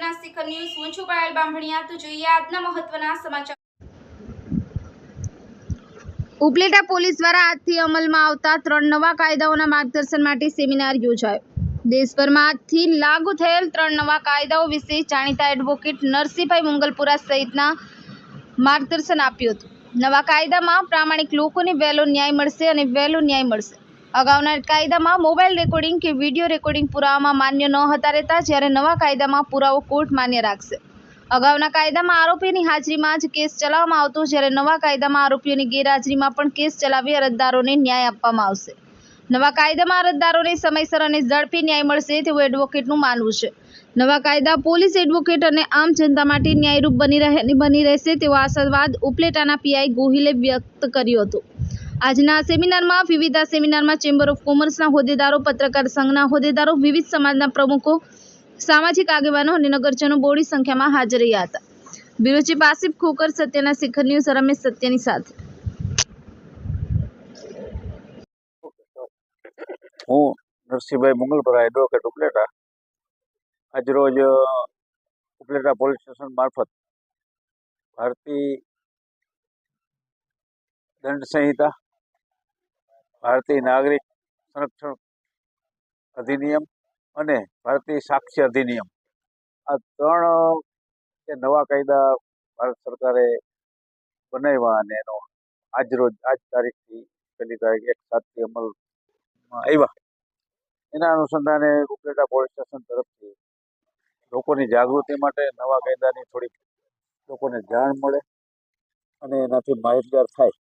સત્યના શિખર ન્યૂઝ હું છું પાયલ બામણિયા તો જોઈએ આજના મહત્વના સમાચાર। ઉપલેટા પોલીસ દ્વારા આજથી અમલમાં આવતા 3 નવા કાયદાઓના માર્ગદર્શન માટે સેમિનાર યોજાયો। દેશભરમાં આજથી લાગુ થયેલ 3 નવા કાયદાઓ વિશે જાણીતા એડવોકેટ નરસિંહભાઈ મુંગલપુરા સહિતના માર્ગદર્શન આપ્યું હતું। નવા કાયદામાં પ્રામાણિક લોકોને વહેલો ન્યાય મળશે અને વહેલો ન્યાય મળશે। અગાઉના કાયદામાં મોબાઈલ રેકોર્ડિંગ કે વિડીયો રેકોર્ડિંગ પુરાવામાં માન્ય ન હતા રહેતા, જ્યારે નવા કાયદામાં પુરાવો કોર્ટ માન્ય રાખશે। અગાઉના કાયદામાં આરોપીની હાજરીમાં જ કેસ ચલાવવામાં આવતો, જ્યારે નવા કાયદામાં આરોપીઓની ગેરહાજરીમાં પણ કેસ ચલાવી અરજદારોને ન્યાય આપવામાં આવશે। નવા કાયદામાં અરજદારોને સમયસર અને ઝડપી ન્યાય મળશે તેવું એડવોકેટનું માનવું છે। નવા કાયદા પોલીસ, એડવોકેટ અને આમ જનતા માટે ન્યાયરૂપ બની રહેશે તેવો આશાવાદ ઉપલેટાના પીઆઈ ગોહિલે વ્યક્ત કર્યો હતો। આજના સેમિનારમાં ચેમ્બર ઓફ કોમર્સના હોદ્દેદારો, પત્રકાર સંઘના હોદ્દેદારો, વિવિધ સમાજના પ્રમુખો, સામાજિક આગેવાનો અને નગરજનો બહોળી સંખ્યામાં હાજર રહ્યા હતા। બ્યુરો ચીફ આસિફ ખોકર, સત્યના શિખર ન્યૂઝ, રમેશ સત્યની સાથે। હું નરસિંહભાઈ મુંગલપુરા, એડવોકેટ ઉપલેટા। આજરોજ ઉપલેટા પોલીસ સ્ટેશન મારફત ભારતીય દંડ સંહિતા, ભારતીય નાગરિક સંરક્ષણ અધિનિયમ અને ભારતીય સાક્ષ્ય અધિનિયમ, આ 3 નવા કાયદા ભારત સરકારે બનાવ્યા અને એનો આજ તારીખથી 1 તારીખ 1/7થી અમલમાં આવ્યા। એના અનુસંધાને ઉપલેટા પોલીસ સ્ટેશન તરફથી લોકોની જાગૃતિ માટે નવા કાયદાની થોડીક લોકોને જાણ મળે અને એનાથી માહિતગાર થાય